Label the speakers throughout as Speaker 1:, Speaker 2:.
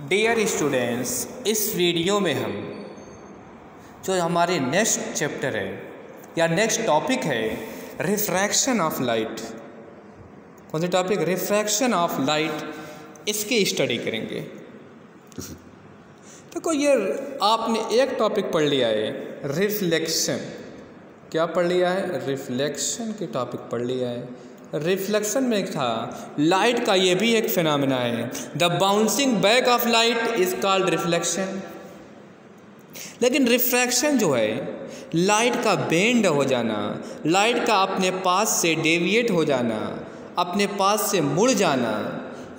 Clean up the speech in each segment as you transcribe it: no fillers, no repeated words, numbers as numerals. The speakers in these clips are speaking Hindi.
Speaker 1: डियर स्टूडेंट्स, इस वीडियो में हम जो हमारे नेक्स्ट चैप्टर है या नेक्स्ट टॉपिक है रिफ्रैक्शन ऑफ लाइट। कौन सा टॉपिक? Refraction of light. इसकी स्टडी करेंगे। देखो ये आपने एक टॉपिक पढ़ लिया है रिफ्लेक्शन। क्या पढ़ लिया है? रिफ्लेक्शन के टॉपिक पढ़ लिया है। रिफ्लेक्शन में था लाइट का ये भी एक फिनोमेना है। The bouncing back of light is called reflection. लेकिन रिफ्रैक्शन जो है लाइट का बेंड हो जाना, लाइट का अपने पास से डेविएट हो जाना, अपने पास से मुड़ जाना,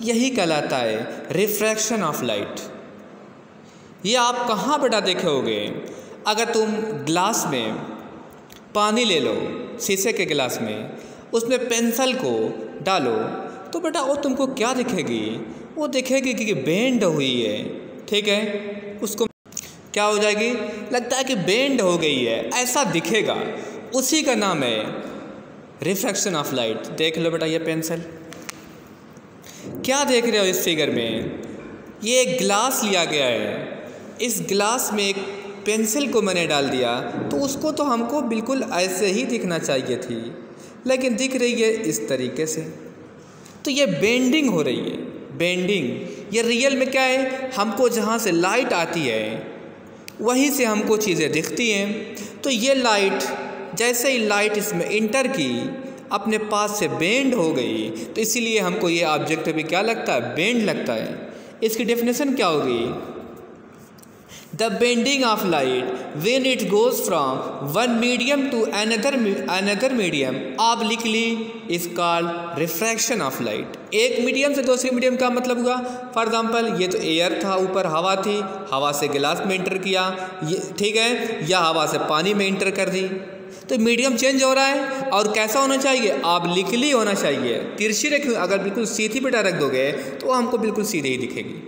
Speaker 1: यही कहलाता है रिफ्रैक्शन ऑफ लाइट। ये आप कहाँ बेटा देखे होगे? अगर तुम ग्लास में पानी ले लो, शीशे के गिलास में, उसमें पेंसिल को डालो तो बेटा वो तुमको क्या दिखेगी? वो दिखेगी कि बेंड हुई है। ठीक है, उसको क्या हो जाएगी? लगता है कि बेंड हो गई है, ऐसा दिखेगा। उसी का नाम है रिफ्रैक्शन ऑफ लाइट। देख लो बेटा ये पेंसिल, क्या देख रहे हो इस फिगर में? ये एक ग्लास लिया गया है, इस ग्लास में एक पेंसिल को मैंने डाल दिया तो उसको तो हमको बिल्कुल ऐसे ही दिखना चाहिए थी, लेकिन दिख रही है इस तरीके से। तो ये बेंडिंग हो रही है, बेंडिंग। ये रियल में क्या है? हमको जहाँ से लाइट आती है वहीं से हमको चीज़ें दिखती हैं। तो ये लाइट, जैसे ही लाइट इसमें इंटर की, अपने पास से बेंड हो गई, तो इसीलिए हमको ये ऑब्जेक्ट भी क्या लगता है? बेंड लगता है। इसकी डेफिनेशन क्या होगी? The bending of light when it goes from one medium to another medium obliquely is called refraction of light। एक मीडियम से दूसरे मीडियम का मतलब हुआ, फॉर एग्जाम्पल ये तो एयर था, ऊपर हवा थी, हवा से गिलास में इंटर किया, ये ठीक है, या हवा से पानी में इंटर कर दी, तो मीडियम चेंज हो रहा है। और कैसा होना चाहिए? ऑब्लिकली होना चाहिए। तिरछी रखी, अगर बिल्कुल सीधी बेटा रख दोगे तो हमको बिल्कुल सीधे ही दिखेगी,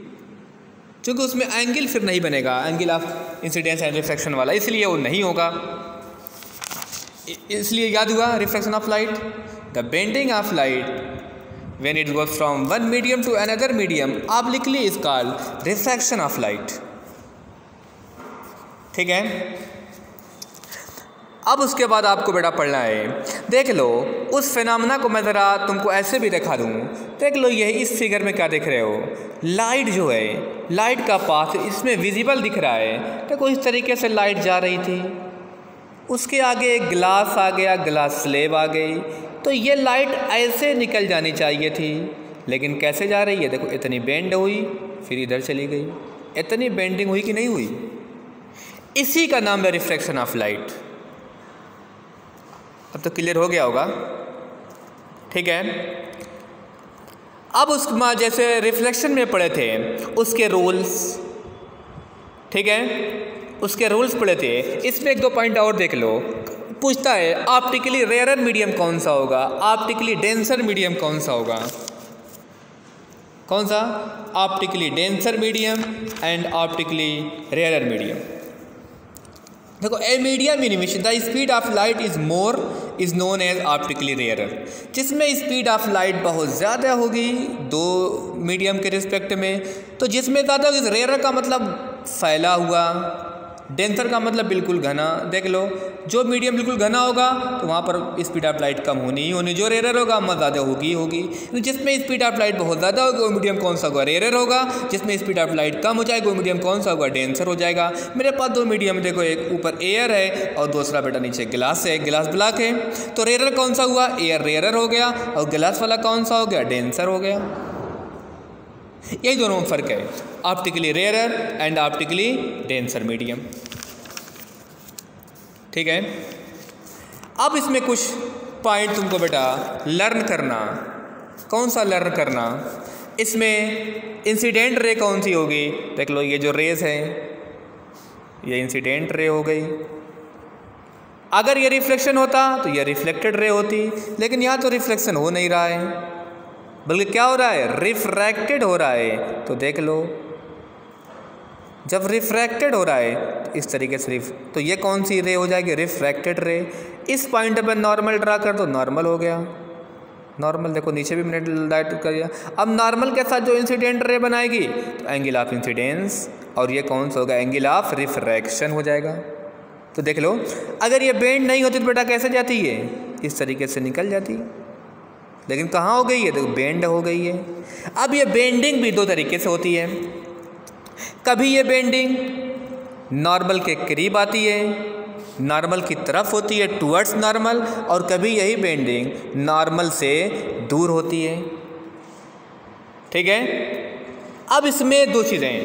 Speaker 1: क्योंकि उसमें एंगल फिर नहीं बनेगा, angle of incidence and refraction वाला, इसलिए वो नहीं होगा। इसलिए याद हुआ refraction of light, the bending of light when it goes from one medium to another medium obliquely is called refraction of light. ठीक है, अब उसके बाद आपको बेटा पढ़ना है, देख लो उस फिनोमेना को मैं ज़रा तुमको ऐसे भी दिखा दूँ। देख लो ये इस फिगर में क्या देख रहे हो? लाइट जो है, लाइट का पाथ इसमें विजिबल दिख रहा है। देखो इस तरीके से लाइट जा रही थी, उसके आगे एक गिलास आ गया, गिलास स्लेब आ गई, तो ये लाइट ऐसे निकल जानी चाहिए थी, लेकिन कैसे जा रही है? देखो इतनी बेंड हुई, फिर इधर चली गई। इतनी बेंडिंग हुई कि नहीं हुई? इसी का नाम है रिफ्रैक्शन ऑफ लाइट। अब तो क्लियर हो गया होगा। ठीक है, अब उसमें जैसे रिफ्लेक्शन में पढ़े थे उसके रूल्स, ठीक है, उसके रूल्स पढ़े थे। इसमें एक दो पॉइंट और देख लो। पूछता है ऑप्टिकली रेयर मीडियम कौन सा होगा, ऑप्टिकली डेंसर मीडियम कौन सा होगा? कौन सा? Optically denser medium and optically rare medium. देखो a medium in which the speed of light is more is known as optically rare. जिसमें स्पीड ऑफ लाइट बहुत ज़्यादा होगी दो मीडियम के रिस्पेक्ट में, तो जिसमें ज़्यादा होगी, रेयर का मतलब फैला हुआ, डेंसर का मतलब बिल्कुल घना। देख लो जो मीडियम बिल्कुल घना होगा तो वहाँ पर स्पीड ऑफ लाइट कम होनी ही होनी, जो रेयर होगा वहाँ ज़्यादा होगी ही होगी। तो जिसमें स्पीड ऑफ लाइट बहुत ज़्यादा होगी वो मीडियम कौन सा होगा? रेयर होगा। जिसमें स्पीड ऑफ लाइट कम हो जाएगा वो मीडियम कौन सा होगा? डेंसर हो जाएगा। मेरे पास दो मीडियम, देखो एक ऊपर एयर है और दूसरा बेटा नीचे गिलास है, गिलास ब्लॉक है। तो रेयर कौन सा हुआ? एयर रेयर हो गया, और गिलास वाला कौन सा हो गया? डेंसर हो गया। यही दोनों में फ़र्क है, optically rare and optically denser medium. ठीक है, अब इसमें कुछ पॉइंट तुमको बेटा लर्न करना। कौन सा लर्न करना? इसमें इंसिडेंट रे कौन सी होगी? देख लो ये जो रेस है ये इंसिडेंट रे हो गई। अगर ये रिफ्लेक्शन होता तो ये रिफ्लेक्टेड रे होती, लेकिन यहाँ तो रिफ्लेक्शन हो नहीं रहा है, बल्कि क्या हो रहा है? रिफ्रैक्टेड हो रहा है। तो देख लो जब रिफ्रैक्टेड हो रहा है तो इस तरीके से तो ये कौन सी रे हो जाएगी? रिफ्रैक्टेड रे। इस पॉइंट पर नॉर्मल ड्रा कर दो, नॉर्मल हो गया। नॉर्मल देखो नीचे भी मैंने लाइट कर दिया। अब नॉर्मल के साथ जो इंसिडेंट रे बनाएगी तो एंगल ऑफ इंसिडेंस, और ये कौन सा होगा, एंगल ऑफ रिफ्रैक्शन हो जाएगा। तो देख लो, अगर ये बेंड नहीं होती तो बेटा कैसे जाती है, इस तरीके से निकल जाती है, लेकिन कहाँ हो गई है, देखो बेंड हो गई है। अब ये बेंडिंग भी दो तरीके से होती है, कभी ये बेंडिंग नॉर्मल के करीब आती है, नॉर्मल की तरफ होती है, टुवर्ड्स नॉर्मल, और कभी यही बेंडिंग नॉर्मल से दूर होती है। ठीक है। अब इसमें दो चीज़ें,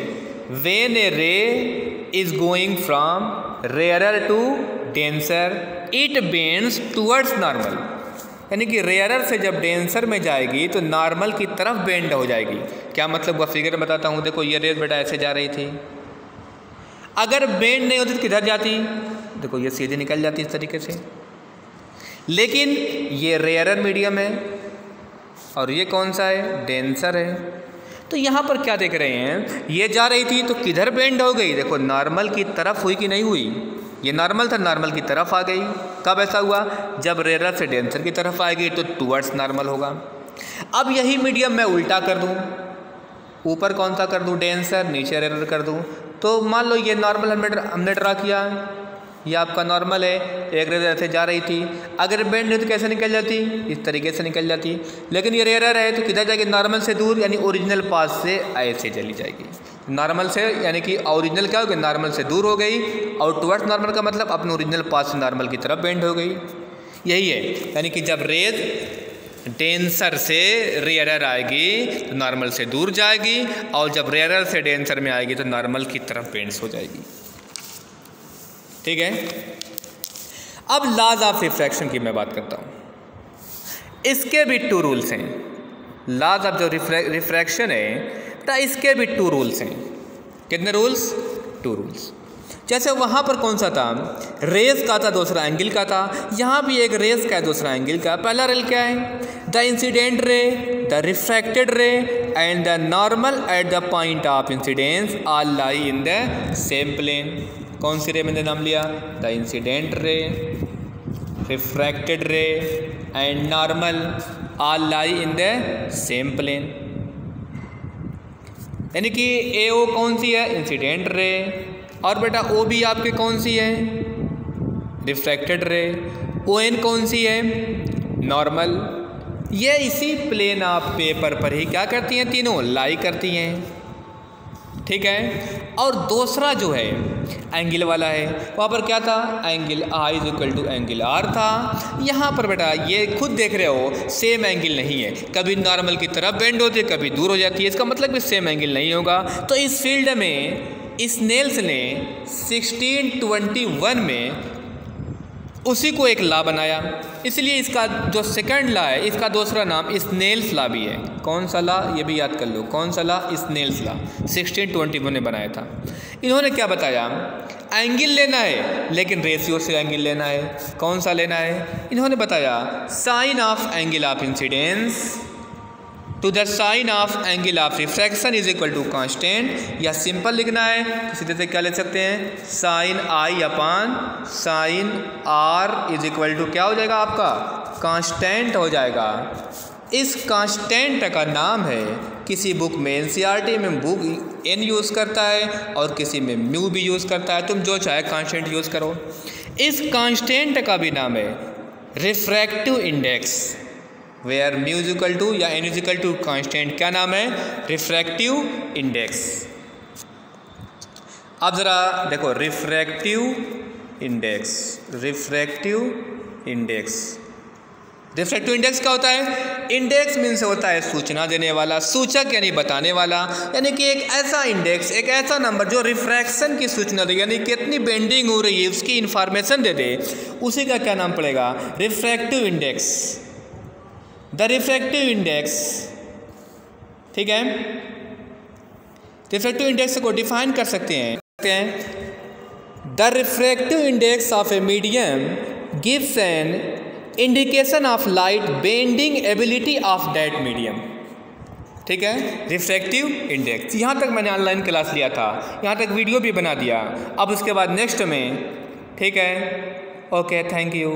Speaker 1: when a ray is going from rarer to denser it bends towards normal, यानी कि रेयरर से जब डेंसर में जाएगी तो नॉर्मल की तरफ बेंड हो जाएगी। क्या मतलब वह फिगर बताता हूँ, देखो ये रेस बेटा ऐसे जा रही थी, अगर बेंड नहीं होती तो किधर जाती, देखो ये सीधे निकल जाती इस तरीके से। लेकिन ये रेयरर मीडियम है और ये कौन सा है, डेंसर है। तो यहाँ पर क्या देख रहे हैं, ये जा रही थी तो किधर बेंड हो गई, देखो नॉर्मल की तरफ हुई कि नहीं हुई, ये नॉर्मल था, नॉर्मल की तरफ आ गई। कब ऐसा हुआ, जब रेयरर से डेंसर की तरफ आएगी तो टुवर्ड्स नॉर्मल होगा। अब यही मीडियम मैं उल्टा कर दूँ, ऊपर कौन सा कर दूँ, डेंसर, नीचे रेयरर कर दूँ, तो मान लो ये नॉर्मल हमने ड्रा किया, ये आपका नॉर्मल है, एक रेयर ऐसे जा रही थी, अगर बेंड नहीं तो कैसे निकल जाती, इस तरीके से निकल जाती। लेकिन ये रेयर है तो किधर जाएगी, नॉर्मल से दूर, यानी ओरिजिनल पाथ से ऐसे चली जाएगी। नॉर्मल से यानी कि ओरिजिनल क्या हो गई, नॉर्मल से दूर हो गई, और टुवर्ड्स नॉर्मल का मतलब अपने ओरिजिनल पाथ से नॉर्मल की तरफ बेंड हो गई। यही है, यानी कि जब रेज डेंसर से रेयरर आएगी तो नॉर्मल से दूर जाएगी, और जब रेयरर से डेंसर में आएगी तो नॉर्मल की तरफ बेंड्स हो जाएगी। ठीक है। अब लॉज ऑफ रिफ्रैक्शन की मैं बात करता हूँ, इसके भी टू रूल्स हैं। लॉज ऑफ जो रिफ्रैक्शन है तो इसके भी टू रूल्स हैं। कितने रूल्स, टू रूल्स। जैसे वहाँ पर कौन सा था, रेज का था, दूसरा एंगल का था, यहाँ भी एक रेज का है, दूसरा एंगल का। पहला रूल क्या है, the incident ray, the refracted ray and the normal at the point of incidence all lie in the same plane. कौन सी रे मैंने नाम लिया, the incident ray, refracted ray and normal all lie in the same plane. यानी कि ए ओ कौन सी है, इंसिडेंट रे, और बेटा ओ बी आपके कौन सी है, रिफ्रैक्टेड रे, ओ एन कौन सी है, नॉर्मल। ये इसी प्लेन ऑफ पेपर पर ही क्या करती हैं, तीनों लाई करती हैं। ठीक है। और दूसरा जो है एंगल वाला है, वहाँ पर क्या था, angle i is equal to angle r था। यहाँ पर बेटा ये खुद देख रहे हो सेम एंगल नहीं है, कभी नॉर्मल की तरफ बेंड होती है, कभी दूर हो जाती है, इसका मतलब कि सेम एंगल नहीं होगा। तो इस फील्ड में स्नेल्स ने 1621 में उसी को एक लॉ बनाया, इसलिए इसका जो सेकंड लॉ है इसका दूसरा नाम स्नेल्स लॉ भी है। कौन सा लॉ, ये भी याद कर लो, कौन सा लॉ, स्नेल्स लॉ, 1621 ने बनाया था। इन्होंने क्या बताया, एंगल लेना है लेकिन रेशियो से एंगल लेना है। कौन सा लेना है, इन्होंने बताया sine of angle of incidence to the sine of angle of refraction is equal to constant, या सिंपल लिखना है तो सीधे से क्या ले सकते हैं, sine i upon sine r is equal to क्या हो जाएगा आपका, कांस्टेंट हो जाएगा। इस कांस्टेंट का नाम है, किसी बुक में एनसीईआरटी में बुक एन यूज़ करता है और किसी में म्यू भी यूज़ करता है, तुम जो चाहे कांस्टेंट यूज़ करो। इस कांस्टेंट का भी नाम है refractive index, where mu is equal to या n is equal to constant, क्या नाम है, रिफ्रैक्टिव इंडेक्स। अब ज़रा देखो refractive index, refractive index, refractive index क्या होता है, इंडेक्स मीन्स होता है सूचना देने वाला, सूचक यानी बताने वाला, यानी कि एक ऐसा इंडेक्स, एक ऐसा नंबर जो रिफ्रैक्शन की सूचना दे, यानी कितनी बेंडिंग हो रही है उसकी इंफॉर्मेशन दे दे, उसी का क्या नाम पड़ेगा, refractive index, the refractive index. ठीक है। रिफ्रैक्टिव इंडेक्स को डिफाइन कर सकते हैं, the refractive index of a medium gives an indication of light bending ability of that medium. ठीक है, रिफ्रैक्टिव इंडेक्स। यहाँ तक मैंने ऑनलाइन क्लास लिया था, यहाँ तक वीडियो भी बना दिया, अब उसके बाद नेक्स्ट में। ठीक है, ओके, थैंक यू।